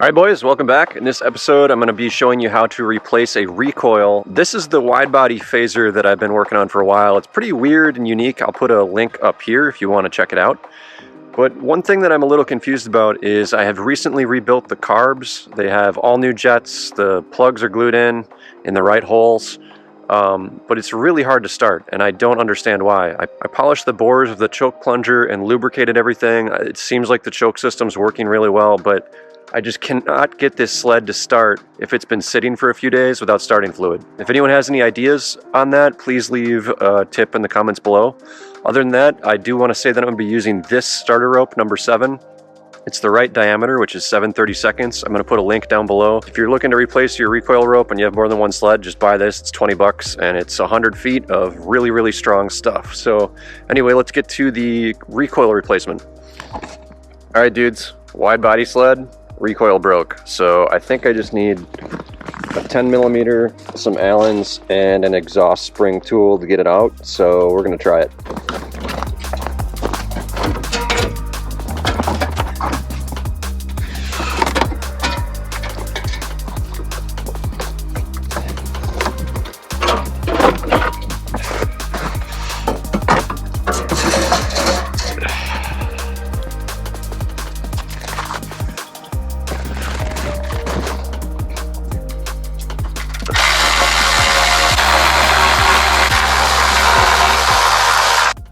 Alright boys, welcome back. In this episode I'm going to be showing you how to replace a recoil. This is the wide body phaser that I've been working on for a while. It's pretty weird and unique. I'll put a link up here if you want to check it out. But one thing that I'm a little confused about is I have recently rebuilt the carbs. They have all new jets, the plugs are glued in the right holes, but it's really hard to start and I don't understand why. I polished the bores of the choke plunger and lubricated everything. It seems like the choke system's working really well, but I just cannot get this sled to start if it's been sitting for a few days without starting fluid. If anyone has any ideas on that, please leave a tip in the comments below. Other than that, I do want to say that I'm going to be using this starter rope, number 7. It's the right diameter, which is 7/32. I'm going to put a link down below. If you're looking to replace your recoil rope and you have more than one sled, just buy this. It's 20 bucks and it's 100 feet of really, really strong stuff. So anyway, let's get to the recoil replacement. All right, dudes, wide body sled. Recoil broke, so I think I just need a 10mm, some Allens, and an exhaust spring tool to get it out, so we're gonna try it.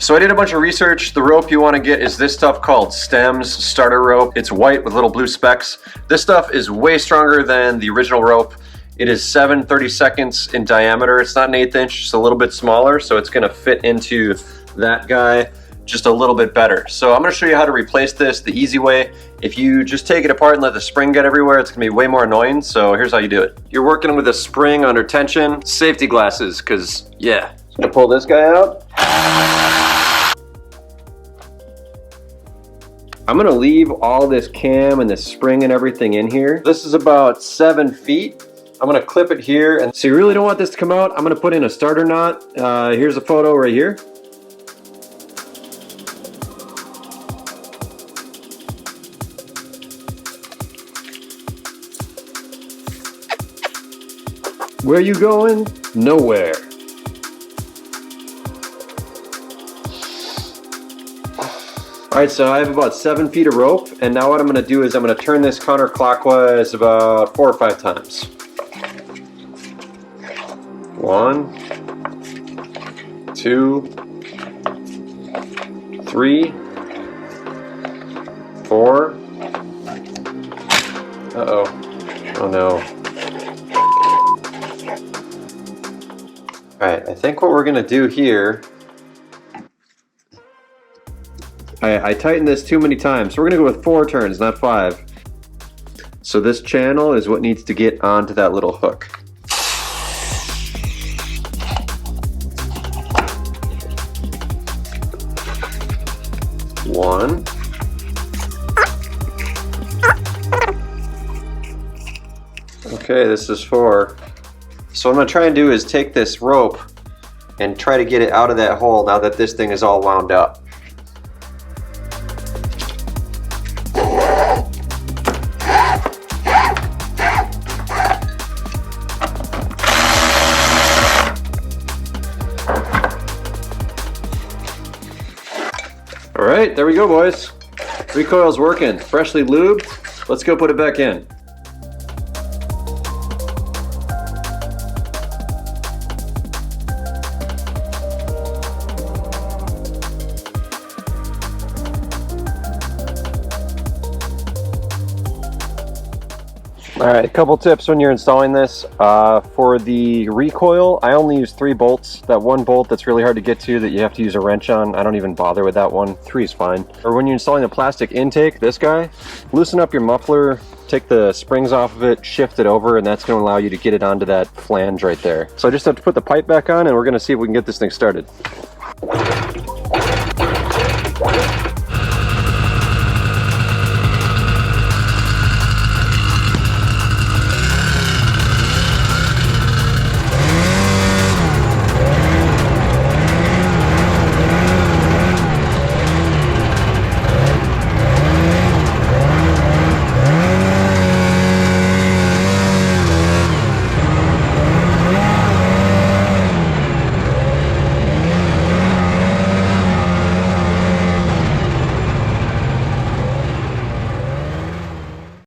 So I did a bunch of research. The rope you want to get is this stuff called Stens starter rope. It's white with little blue specks. This stuff is way stronger than the original rope. It is 7/32 in diameter. It's not an 1/8 inch, it's a little bit smaller, so it's gonna fit into that guy just a little bit better. So I'm gonna show you how to replace this the easy way. If you just take it apart and let the spring get everywhere, it's gonna be way more annoying, so here's how you do it. You're working with a spring under tension, safety glasses, because yeah. I'm gonna pull this guy out. I'm gonna leave all this cam and this spring and everything in here. This is about 7 feet. I'm gonna clip it here, and so you really don't want this to come out. I'm gonna put in a starter knot. Here's a photo right here. Where you going? Nowhere. Alright, so I have about 7 feet of rope, and now what I'm going to do is I'm going to turn this counterclockwise about 4 or 5 times. 1, 2, 3, 4. Uh-oh. Oh no. Alright, I think what we're going to do here, I tightened this too many times, so we're going to go with 4 turns, not 5. So this channel is what needs to get onto that little hook. One. Okay, this is 4. So what I'm going to try and do is take this rope and try to get it out of that hole now that this thing is all wound up. Alright, there we go, boys. Recoil's working. Freshly lubed. Let's go put it back in. Alright, a couple tips when you're installing this. For the recoil, I only use 3 bolts. That one bolt that's really hard to get to that you have to use a wrench on, I don't even bother with that one. 3 is fine. Or when you're installing the plastic intake, this guy, loosen up your muffler, take the springs off of it, shift it over, and that's going to allow you to get it onto that flange right there. So I just have to put the pipe back on and we're going to see if we can get this thing started.